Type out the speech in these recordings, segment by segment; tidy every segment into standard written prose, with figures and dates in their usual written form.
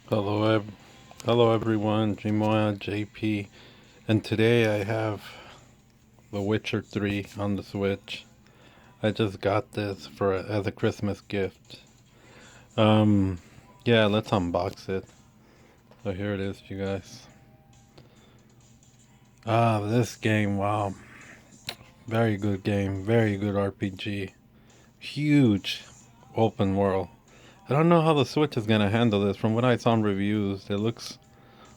Hello, hello everyone. Jimoya JP, and today I have The Witcher 3 on the Switch. I just got this for as a Christmas gift. Um, yeah, let's unbox it. So here it is, you guys. This game, wow, very good game, very good RPG, huge open world. I don't know how the Switch is gonna handle this. From what I saw in reviews, it looks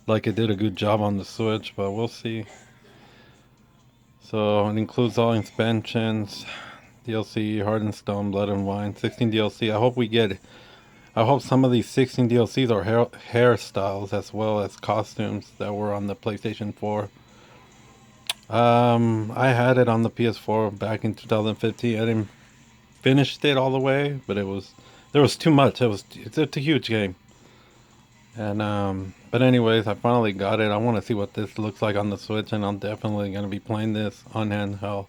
like it did a good job on the Switch, but we'll see. So it includes all expansions, DLC, Heart and Stone, Blood and Wine, 16 DLC. I hope some of these 16 DLCs are hairstyles as well as costumes that were on the PlayStation 4. I had it on the PS4 back in 2015. I didn't finish it all the way, but there was too much. It's a huge game. And but anyways, I finally got it. I want to see what this looks like on the Switch, and I'm definitely gonna be playing this on handheld.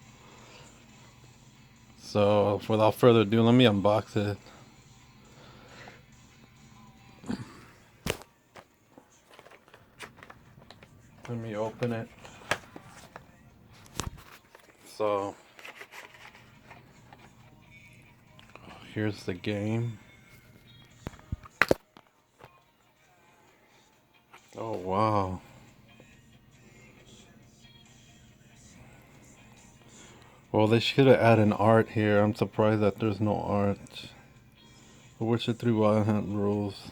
So without further ado, let me unbox it. Let me open it. So here's the game. Oh wow. Well, they should have added an art here. I'm surprised that there's no art. The Witcher 3 Wild Hunt rules.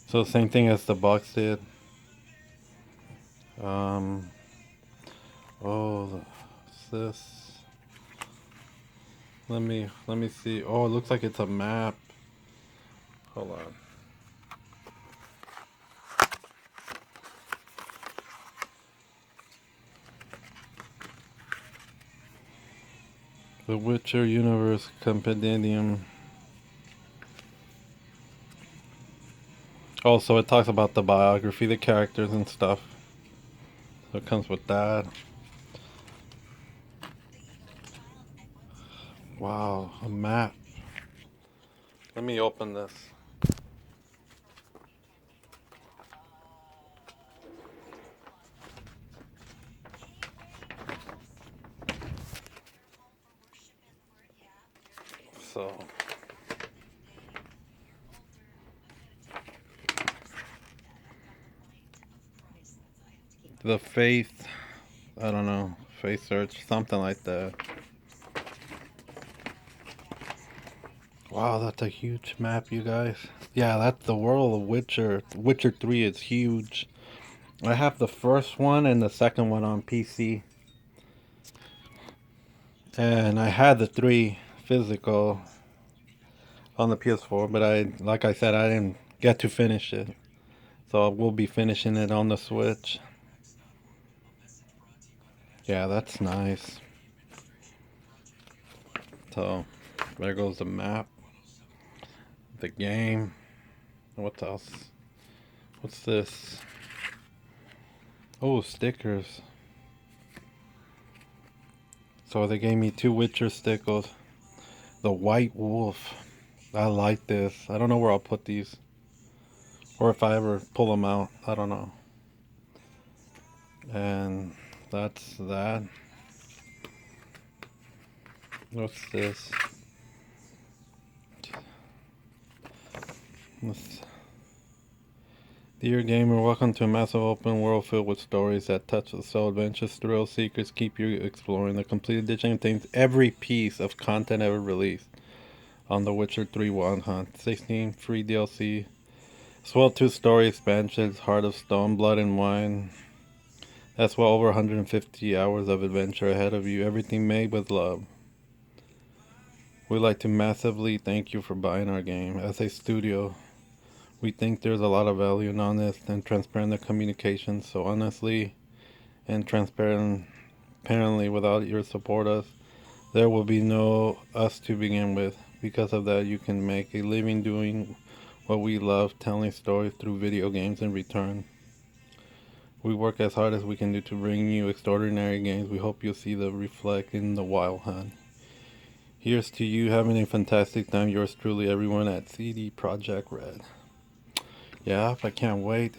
So same thing as the box did. Um. Oh, what's this? Let me see. Oh, it looks like it's a map. Hold on. The Witcher Universe Compendium. Also, it talks about the biography, the characters and stuff. So it comes with that. Wow, a map. Let me open this. So, the faith, I don't know, faith search, something like that. Wow, that's a huge map, you guys. Yeah, that's the world of Witcher. Witcher 3 is huge. I have the first one and the second one on PC. And I had the 3 physical on the PS4, but like I said, I didn't get to finish it. So I will be finishing it on the Switch. Yeah, that's nice. So there goes the map, the game. What else? What's this? Oh, stickers. So they gave me 2 Witcher stickers. The White Wolf. I like this. I don't know where I'll put these. Or if I ever pull them out. I don't know. And that's that. What's this? What's... Dear gamer, welcome to a massive open world filled with stories that touch the soul. Adventures, thrill seekers keep you exploring. The complete edition contains every piece of content ever released on The Witcher 3 Wild Hunt. 16 free DLC, as well 2 story expansions, Heart of Stone, Blood and Wine. That's well over 150 hours of adventure ahead of you. Everything made with love. We'd like to massively thank you for buying our game. As a studio, we think there's a lot of value in honest and transparent communication. So honestly and transparently, without your support us, there will be no us to begin with. Because of that, you can make a living doing what we love, telling stories through video games in return. We work as hard as we can do to bring you extraordinary games. We hope you'll see the reflect in the Wild Hunt. Here's to you having a fantastic time. Yours truly, everyone at CD Projekt Red. Yeah, I can't wait.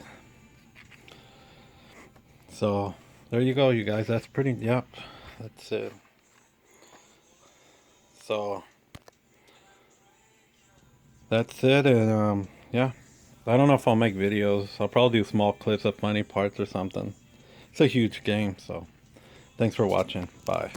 So, there you go, you guys. That's pretty, yep. That's it. So, that's it, and, yeah. I don't know if I'll make videos. I'll probably do small clips of funny parts or something. It's a huge game, so thanks for watching. Bye.